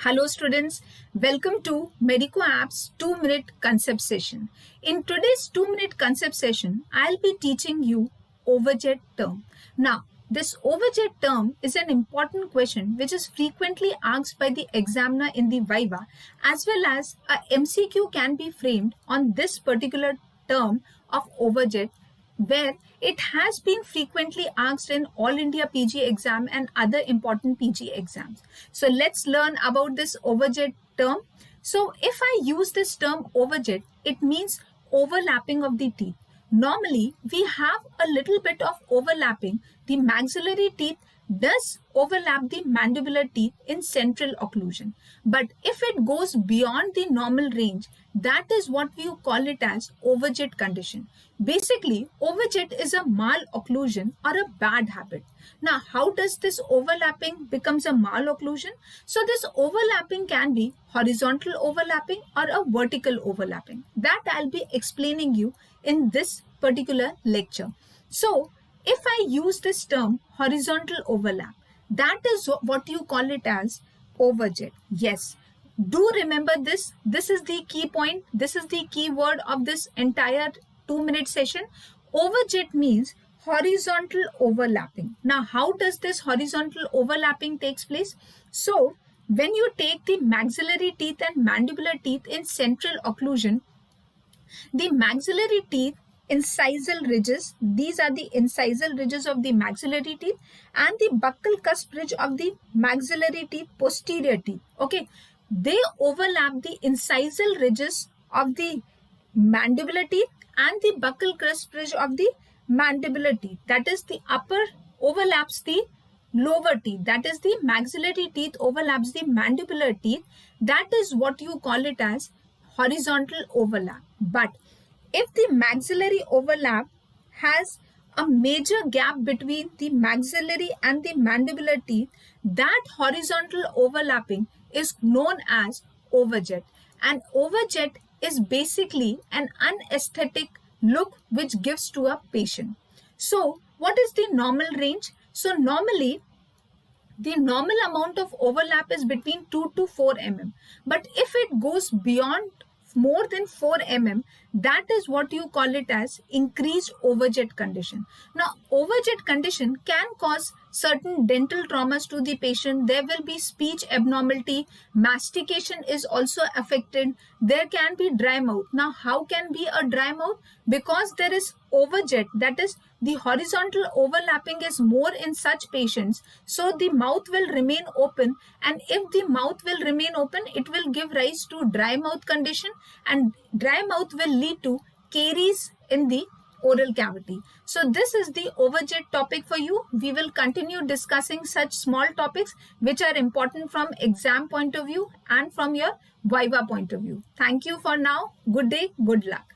Hello students, welcome to Medico App's 2-minute concept session. In today's 2-minute concept session, I'll be teaching you overjet term. Now, this overjet term is an important question which is frequently asked by the examiner in the Viva, as well as a MCQ can be framed on this particular term of overjet, where it has been frequently asked in All India PG exam and other important PG exams. So let's learn about this overjet term. So if I use this term overjet, it means overlapping of the teeth. Normally, we have a little bit of overlapping. The maxillary teeth does overlap the mandibular teeth in central occlusion. But if it goes beyond the normal range, that is what we call it as overjet condition. Basically, overjet is a malocclusion or a bad habit. Now, how does this overlapping becomes a malocclusion? So this overlapping can be horizontal overlapping or a vertical overlapping. That I'll be explaining you in this particular lecture. So if I use this term horizontal overlap, that is what you call it as overjet. Yes, do remember this. This is the key point. This is the key word of this entire 2-minute session. Overjet means horizontal overlapping. Now, how does this horizontal overlapping takes place? So when you take the maxillary teeth and mandibular teeth in central occlusion, the maxillary teeth incisal ridges, these are the incisal ridges of the maxillary teeth, and the buccal cusp ridge of the maxillary teeth, posterior teeth. Okay, they overlap the incisal ridges of the mandibular teeth and the buccal cusp ridge of the mandibular teeth. That is, the upper overlaps the lower teeth. That is, the maxillary teeth overlaps the mandibular teeth. That is what you call it as horizontal overlap. But if the maxillary overlap has a major gap between the maxillary and the mandibular teeth, that horizontal overlapping is known as overjet. And overjet is basically an unaesthetic look which gives to a patient. So what is the normal range? So normally, the normal amount of overlap is between 2 to 4 mm. But if it goes beyond more than 4 mm, that is what you call it as increased overjet condition. Now, overjet condition can cause certain dental traumas to the patient. There will be speech abnormality. Mastication is also affected. There can be dry mouth. Now, how can be a dry mouth? Because there is overjet, that is, the horizontal overlapping is more in such patients. So the mouth will remain open, and if the mouth will remain open, it will give rise to dry mouth condition, and dry mouth will lead to caries in the oral cavity. So this is the overjet topic for you. We will continue discussing such small topics which are important from exam point of view and from your Viva point of view. Thank you for now. Good day. Good luck.